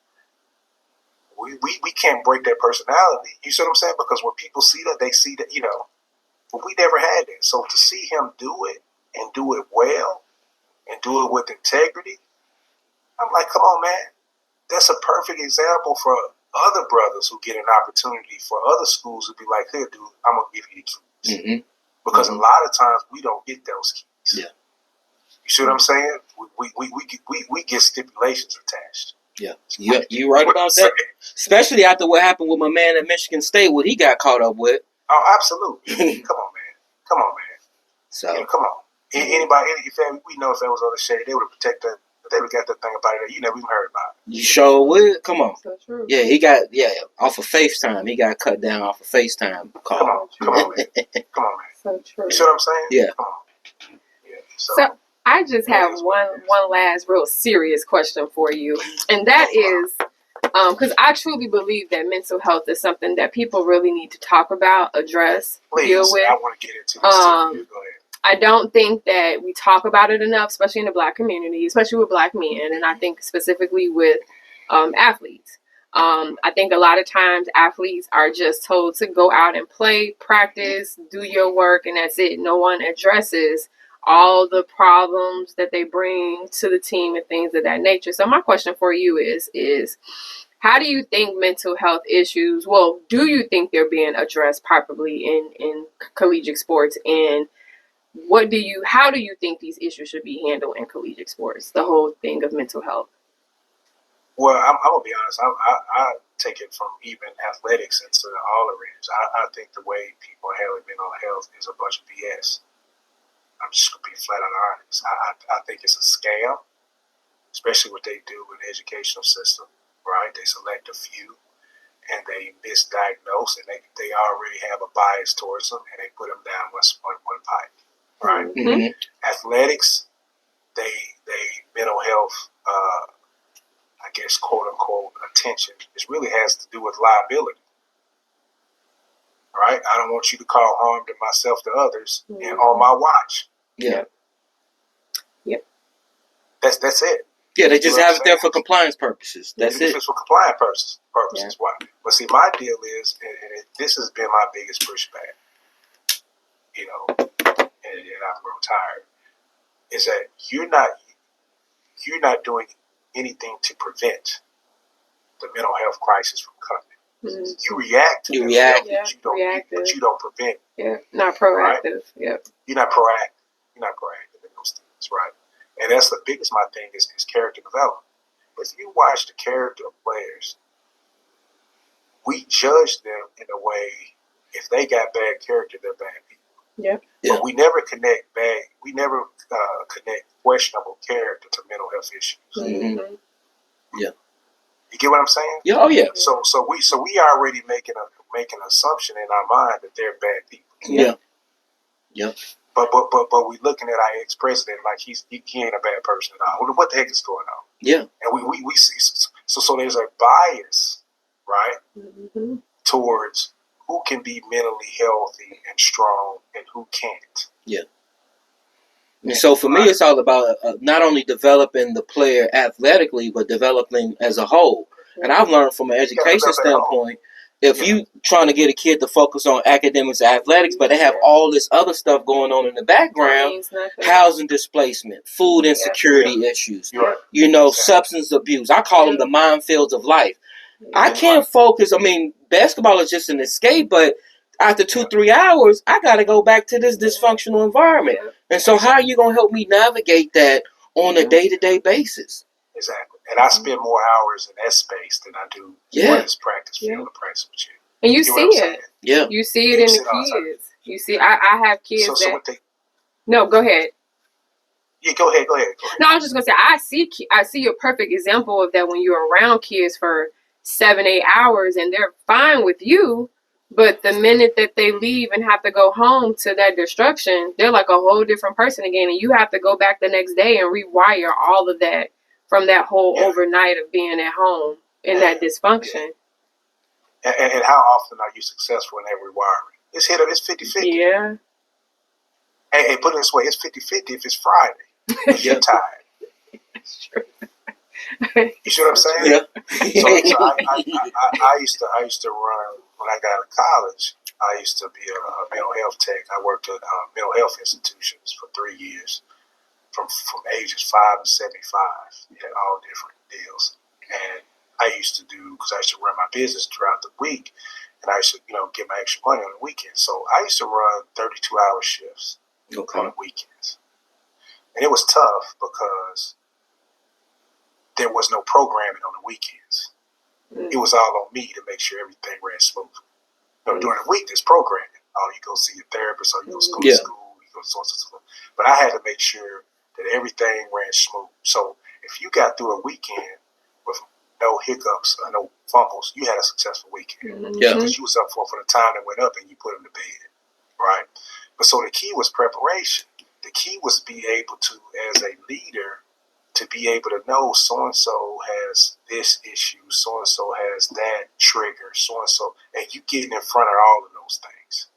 we can't break that personality. You see what I'm saying? Because when people see that, they see that, but we never had that. So to see him do it and do it well and do it with integrity, I'm like, come on, man. That's a perfect example for other brothers who get an opportunity for other schools to be like, hey, dude, I'm going to give you the keys. Mm-hmm. Because a lot of times we don't get those keys. Yeah. You see what I'm saying? We get stipulations attached. Yeah. You're right about that. Especially after what happened with my man at Michigan State, what he got caught up with. Oh, absolutely. Come on, man. So, come on. Anybody, we know if there was other shade, they would have protected that. They would got that thing about it that you never even heard about. You sure would? Come on. So true. Yeah, he got off of FaceTime. He got cut down off of FaceTime call. Come on, man. So true. You see what I'm saying? Yeah. Come on. Yeah. So I just have one last real serious question for you, and that is, because I truly believe that mental health is something that people really need to talk about, address, deal with. I want to get into this. Go ahead. I don't think that we talk about it enough, especially in the Black community, especially with Black men, and I think specifically with athletes. I think a lot of times athletes are just told to go out and play, practice, do your work, and that's it. No one addresses all the problems that they bring to the team and things of that nature. So my question for you is how do you think mental health issues, well, do you think they're being addressed properly in collegiate sports? And how do you think these issues should be handled in collegiate sports? The whole thing of mental health. Well, I'm gonna be honest. I take it from even athletics into all arenas. I think the way people handle mental health is a bunch of BS. I'm just gonna be flat out honest. I think it's a scam, especially what they do with the educational system. Right? They select a few and they misdiagnose, and they already have a bias towards them, and they put them down one pipe. Right? Mm-hmm. Athletics, they mental health. I guess, quote unquote, attention. It really has to do with liability, right? I don't want you to cause harm to myself, to others, and on my watch. Yeah. Yep. That's it. Yeah, they just have it there for compliance purposes. That's it. It's for compliance purposes. Yeah. Why? But see, my deal is, and this has been my biggest pushback, and I've grown tired, is that you're not doing anything to prevent the mental health crisis from coming. Mm-hmm. You react. But you don't prevent. Yeah, not proactive. Right? Yep. You're not proactive in those things, right? And that's the biggest my thing is character development. If you watch the character of players, we judge them in a way. If they got bad character, they're bad people. Yeah. But we never connect questionable character to mental health issues. Mm-hmm. Yeah. You get what I'm saying? Yeah. Oh yeah. So we already making an assumption in our mind that they're bad people. Yeah. Yeah. But we looking at our ex-president like he ain't a bad person at all. What the heck is going on? Yeah. And we see so there's a bias, right, towards who can be mentally healthy and strong and who can't. Yeah. And so for me, it's all about not only developing the player athletically, but developing as a whole. And I've learned from an education standpoint, if you trying to get a kid to focus on academics and athletics, but they have all this other stuff going on in the background, housing displacement, food insecurity issues, substance abuse. I call them the minefields of life. I can't focus. I mean, basketball is just an escape, but after 2-3 hours, I got to go back to this dysfunctional environment. And so how are you going to help me navigate that on a day-to-day basis? Exactly. And I spend more hours in that space than I do on this practice field to practice with you. And you see it. Yeah. You see it in the kids. You see, I have kids No, go ahead. Yeah, go ahead. No, I was just going to say, I see a perfect example of that when you're around kids for 7-8 hours and they're fine with you. But the minute that they leave and have to go home to that destruction, they're like a whole different person again. And you have to go back the next day and rewire all of that from that whole overnight of being at home in that dysfunction. Yeah. And how often are you successful in that rewiring? It's 50-50. Yeah. Hey, put it this way, it's 50-50 if it's Friday. If you're tired. It's true. You see what I'm saying? Yeah. So I used to run when I got out of college. I used to be a mental health tech. I worked at mental health institutions for 3 years, from ages 5 to 75. We had all different deals, and I used to run my business throughout the week, and I used to get my extra money on the weekends. So I used to run 32-hour shifts on the weekends, and it was tough because there was no programming on the weekends. It was all on me to make sure everything ran smoothly. During the week, there's programming. Oh, you go see a therapist, or you go to school, you go to school. But I had to make sure that everything ran smooth. So if you got through a weekend with no hiccups or no fumbles, you had a successful weekend. Yeah. Because you was up for the time that went up and you put them to bed. Right? But so the key was preparation. The key was be able to, as a leader, to be able to know so-and-so has this issue, so-and-so has that trigger, so-and-so, and you getting in front of all of those things,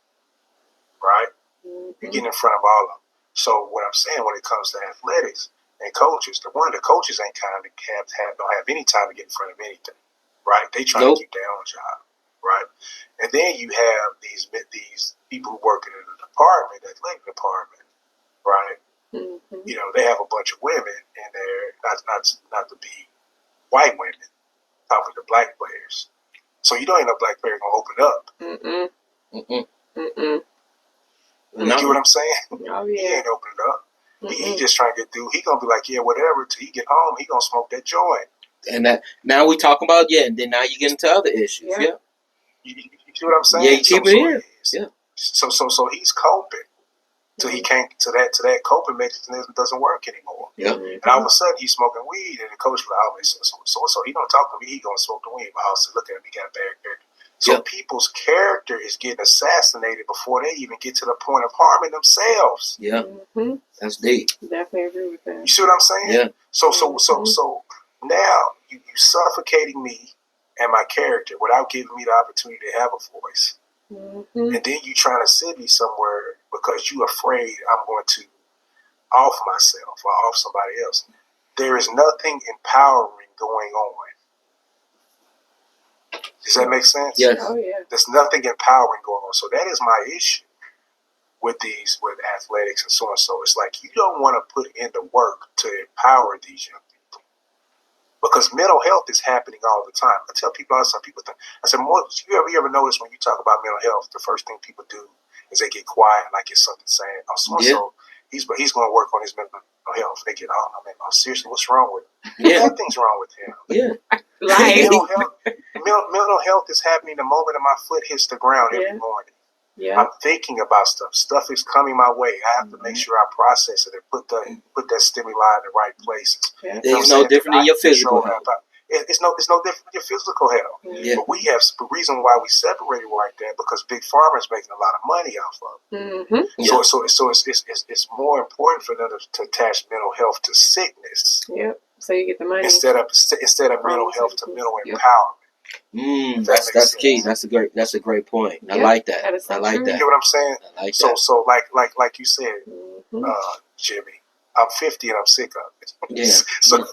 right? You're getting in front of all of them. So what I'm saying when it comes to athletics and coaches, the coaches ain't don't have any time to get in front of anything, right? They trying to keep their own job, right? And then you have these people working in the department, the athletic department, right? They have a bunch of women in there, not to be white women, talking to black players. So you don't ain't no black player gonna open up. You get what I'm saying? Oh, He yeah. ain't opening up. He just trying to get through. He gonna be like, yeah, whatever. Till he get home, he gonna smoke that joint. And that now we talking about and then now you get into other issues. Yeah. You see what I'm saying? Yeah, you keep it in. Yeah. So he's coping. Till he can't to that coping mechanism doesn't work anymore. Yeah. And all of a sudden he's smoking weed, and the coach was always so he don't talk to me. He gonna smoke the weed, but I also look at him. He got a bad character. So people's character is getting assassinated before they even get to the point of harming themselves. Yeah, that's deep. Definitely agree with that. You see what I'm saying? Yeah. So now you suffocating me and my character without giving me the opportunity to have a voice. And then you trying to send me somewhere because you afraid I'm going to off myself or off somebody else. There is nothing empowering going on. Does that make sense? Yes. Oh, yeah. There's nothing empowering going on. So that is my issue with athletics and so on. So it's like you don't want to put in the work to empower these young people. Because mental health is happening all the time. I tell people all the time, people think, I said, you ever notice when you talk about mental health, the first thing people do is they get quiet like it's something sad. Oh, so he's going to work on his mental health. They get, seriously, what's wrong with him? Yeah. Nothing's wrong with him. Yeah. Mental health is happening the moment my foot hits the ground every morning. Yeah. I'm thinking about stuff. Stuff is coming my way. I have to make sure I process it and put that stimuli in the right places. Yeah. It's no different than your physical health. It's no different than your physical health. Yeah. But we have the reason why we separated like that because big pharma is making a lot of money off of it. So it's more important for them to attach mental health to sickness. Yep. So you get the money instead of mental health to mental empowerment. That's key. That's a great point. I like that. I like that. You know what I'm saying? I like that. So like you said, Jimmy, I'm 50 and I'm sick of it. Yeah. So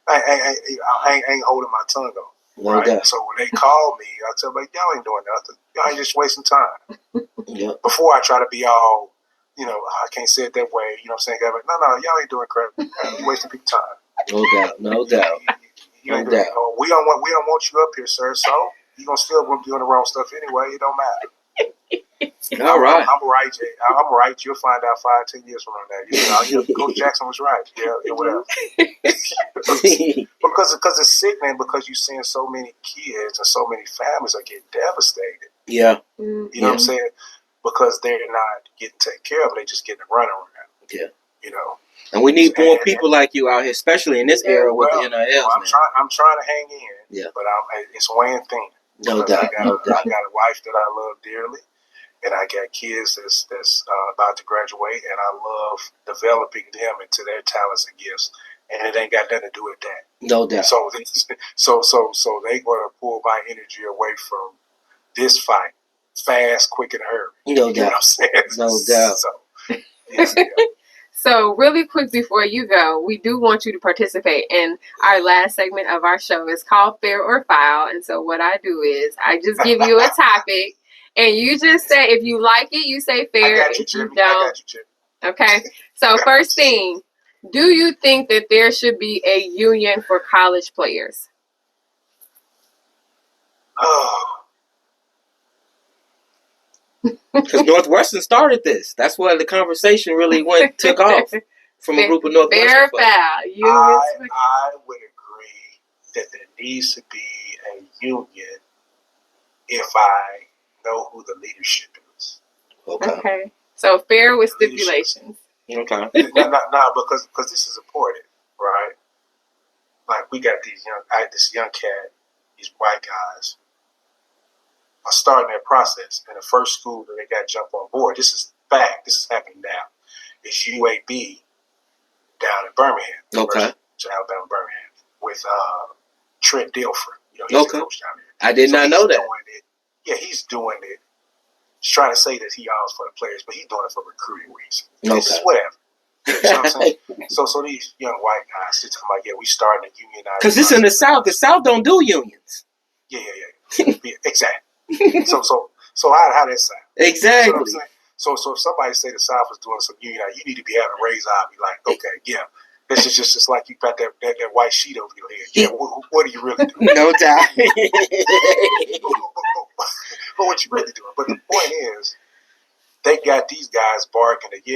I ain't holding my tongue on. No doubt. So when they call me, I tell them, y'all ain't doing nothing. Y'all ain't just wasting time. Yeah. Before I try to be all, I can't say it that way. You know what I'm saying? No, y'all ain't doing crap. You wasting people's time. No doubt. We don't want you up here, sir. So you're gonna still be doing the wrong stuff anyway. It don't matter. All right. I'm right. You'll find out 5-10 years from now. Coach Jackson was right. Yeah, whatever. because it's sickening because you're seeing so many kids and so many families are getting devastated. Yeah. You know what I'm saying? Because they're not getting taken care of. They're just getting a runaround. Yeah. And we need more people like you out here, especially in this era with the NIL. I'm trying to hang in. Yeah. But it's weighing thin. No doubt. I got a wife that I love dearly. And I got kids that's about to graduate, and I love developing them into their talents and gifts. And it ain't got nothing to do with that. No doubt. So they going to pull my energy away from this fight, fast, quick, and hurry. No doubt. You know what I'm saying? No doubt. So, So really quick before you go, we do want you to participate in our last segment of our show. It's called Fair or Foul. And so what I do is I just give you a topic. And you just say, if you like it, you say fair. If you don't. I got you, Jimmy. Okay. So first thing, do you think that there should be a union for college players? Oh. Because Northwestern started this. That's why the conversation really took off from a group of Northwestern fair players. I would agree that there needs to be a union if I know who the leadership is. Okay. So fair with stipulations. Okay. No, because this is important, right? Like we got this young cat, these white guys are starting that process. And the first school that they got to jump on board, this is fact, this is happening now, is UAB down in Birmingham. Okay. Alabama, Birmingham, with Trent Dilfer. He's the coach down there. I did not know that. He's doing it. He's trying to say that he always for the players, but he's doing it for recruiting reasons. Okay. Whatever. You know what I'm saying? So these young white guys, they're talking about, we starting to unionize. Because this in the South. The South don't do unions. Yeah, exactly. So how that sound? Exactly. You know so if somebody say the South is doing some union, you need to be having a raise eye. Be like, okay, yeah, This is just like you got that white sheet over your head. Yeah, what are you really doing? No doubt. But what you really doing? But the point is, they got these guys barking that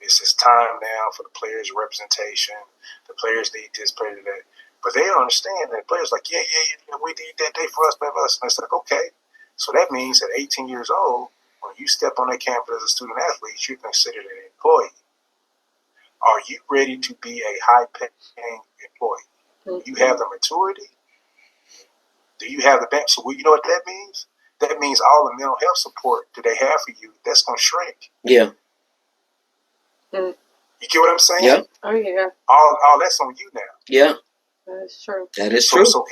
it's time now for the players' representation. The players need this, player that. But they don't understand that players like, yeah, we need that day for us, And it's like, okay. So that means at 18 years old, when you step on that campus as a student athlete, you're considered an employee. Are you ready to be a high-paying employee? Do you have the maturity? Do you have the bench? So you know what that means? That means all the mental health support that they have for you, that's going to shrink. Yeah. You get what I'm saying? Yeah. Oh, yeah. All that's on you now. Yeah. That's true. That is true. So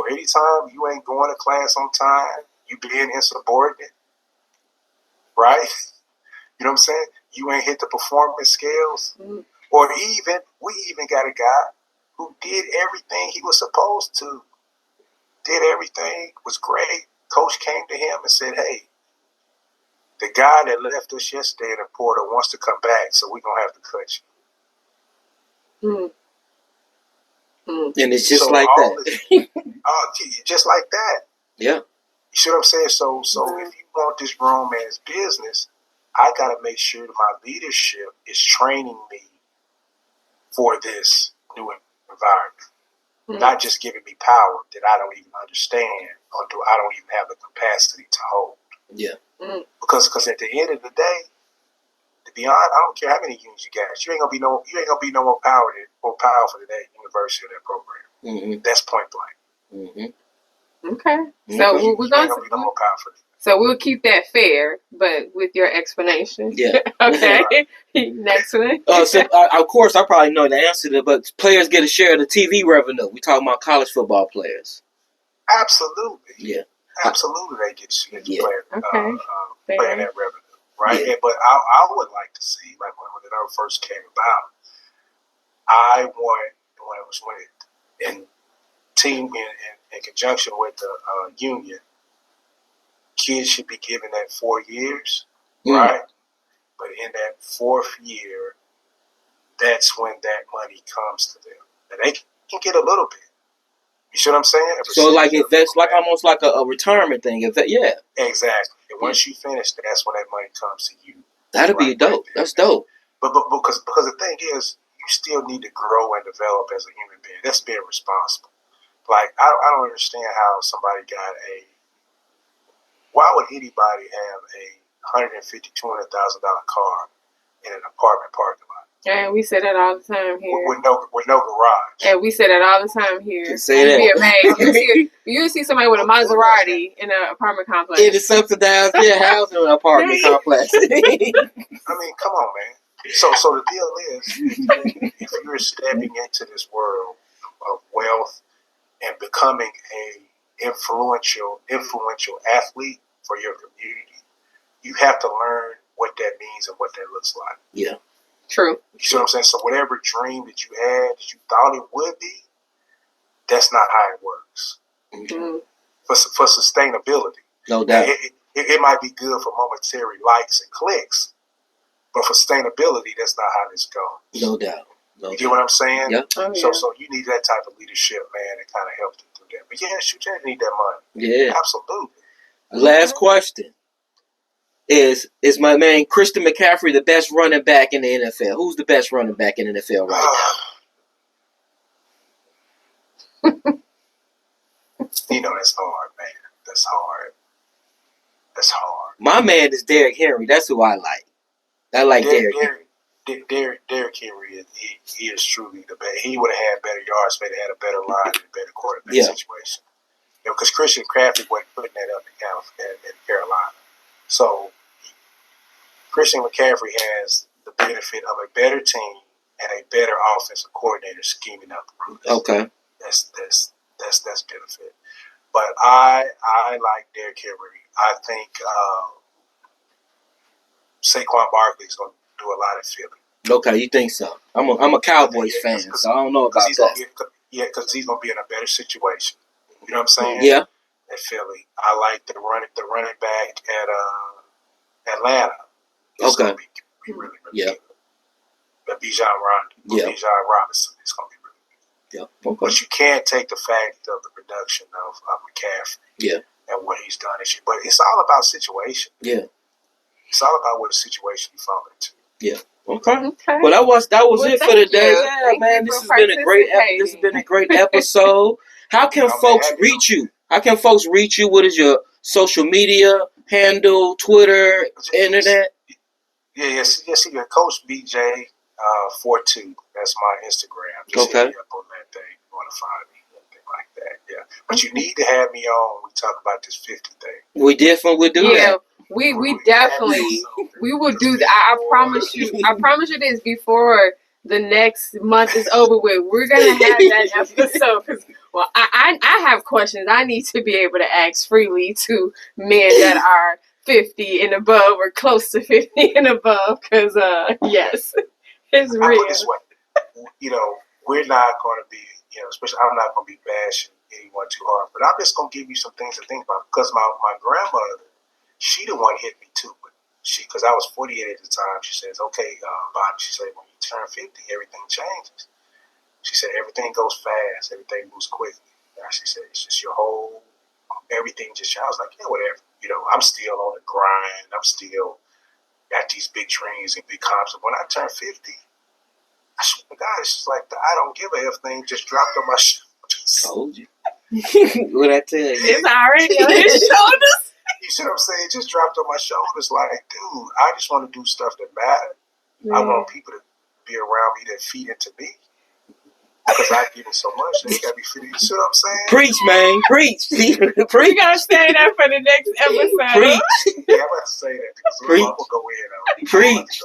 anytime you ain't going to class on time, you being insubordinate, right? You know what I'm saying? You ain't hit the performance scales. Or we even got a guy who did everything he was supposed to. Did everything, was great. Coach came to him and said, hey, the guy that left us yesterday in the portal wants to come back, so we're going to have to cut you. And it's just like that. Just like that. Yeah. You see what I'm saying? So if you want this grown man's business, I got to make sure that my leadership is training me for this new environment. Not just giving me power that I don't even understand or I don't even have the capacity to hold. Yeah. Because at the end of the day, to be honest, I don't care how many unions you got. You ain't gonna be no more powerful than that university or that program. That's point blank. Okay. So we're going to be no more powerful. So we'll keep that fair, but with your explanation. Yeah. Okay. Next one. So of course, I probably know the answer to that, but players get a share of the TV revenue. We talking about college football players. Absolutely. Yeah. Absolutely, they get playing that revenue, right? Yeah. But I would like to see, like when it first came about, I want when it was in conjunction with the union, kids should be given that 4 years, right? But in that fourth year, that's when that money comes to them, and they can get a little bit. You see what I'm saying? So like that's like almost like a retirement thing. Yeah. Exactly. And once you finish, that's when that money comes to you. That'd be dope. That's dope. But because the thing is, you still need to grow and develop as a human being. That's being responsible. Like I don't understand how somebody got why would anybody have a $150,000, $200,000 car in an apartment parking lot? And we say that all the time here. With no garage. And we say that all the time here. Just say that. You'd be amazed. You see somebody with a Maserati in an apartment complex. In a subsidized housing in an apartment complex. I mean, come on, man. So the deal is, if you're stepping into this world of wealth and becoming a influential athlete for your community, you have to learn what that means and what that looks like. Yeah. True. You see what I'm saying? So whatever dream that you had, that you thought it would be, that's not how it works. For sustainability. No doubt. It might be good for momentary likes and clicks, but for sustainability, that's not how this goes. No doubt. You get what I'm saying? Yep. Oh, yeah. So you need that type of leadership, man, that kind of helps you through that. But yeah, you need that money. Yeah. Absolutely. Last question. Is my man Christian McCaffrey the best running back in the NFL? Who's the best running back in the NFL right now? That's hard, man. That's hard. My man is Derrick Henry. That's who I like. I like Derrick Henry. Derrick Henry is truly the best. He would have had better yards, but he had a better line and a better quarterback situation. Because Christian McCaffrey wasn't putting that up in Carolina. So Christian McCaffrey has the benefit of a better team and a better offensive coordinator scheming up the group. Okay. That's benefit. But I like Derrick Henry. I think Saquon Barkley is going to do a lot of Philly. Okay, you think so? I'm a Cowboys fan, so I don't know about that. Because he's going to be in a better situation. You know what I'm saying? Yeah. At Philly, I like the running back at Atlanta. It's going to be really, really good. Bijan Robinson is going to be really good. Yeah. Okay. But you can't take the fact of the production of McCaffrey. Yeah. And what he's done this year. But it's all about situation. Yeah. It's all about what situation you fall into. Yeah. Okay. Well, that was it for today. Yeah, man. This has been a great episode. How can folks reach you? How can folks reach you? What is your social media handle, Twitter, internet? Yes. You can Coach BJ 42. That's my Instagram. Just hit me up on that thing. You want to find me, anything like that. Yeah. But you need to have me on when we talk about this 50 thing. We definitely would do that. We definitely we will do that. I promise you. I promise you this before the next month is over with. We're gonna have that episode because I have questions I need to be able to ask freely to men that are 50 and above or close to 50 and above. Because yes, it's real. I put it this way, we're not going to be, especially I'm not going to be bashing anyone too hard, but I'm just going to give you some things to think about because my grandmother. She the one hit me too, but because I was 48 at the time, she says, okay, Bobby, she said, when you turn 50, everything changes. She said, everything goes fast, everything moves quickly. And she said, it's just everything just, I was like, yeah, whatever. I'm still on the grind. I'm still got these big dreams and big comps. When I turn 50, I swear to God, it's just like the I don't give a F thing just dropped on my shoulders. Told you. What I tell you? It's already on his shoulders. You see what I'm saying? It just dropped on my shoulders like, dude, I just want to do stuff that matter. I want people to be around me that feed into me. Because I give them so much, they got to be feeding. You see what I'm saying? Preach, man. Preach. Preach. We got to say that for the next episode. Preach. Yeah, I'm about to say that because I'm going to go in on it. Preach.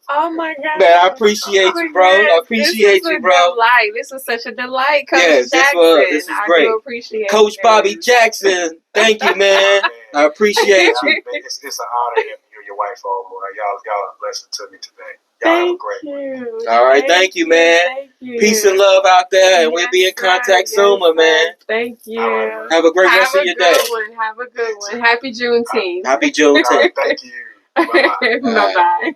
Oh my God. Man, I appreciate you, bro. I appreciate you, bro. This was such a delight, Coach Jackson. This is great. I do appreciate Coach Bobby Jackson. Thank you, man. I appreciate you. It's an honor having you and your wife on, boy. Y'all are a blessing to me today. Y'all have a great one. All right, thank you, man. Thank you. Peace and love out there, and we'll be in contact soon, my man. Thank you. Have a great rest of your day. Have a good one. Happy Juneteenth. Happy Juneteenth. Thank you. Bye-bye. Bye-bye.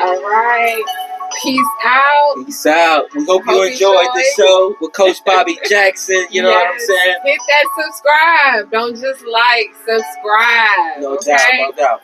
All right. Peace out. Peace out. We hope you enjoyed the show with Coach Bobby Jackson. You know what I'm saying? Hit that subscribe. Don't just like, subscribe. No doubt.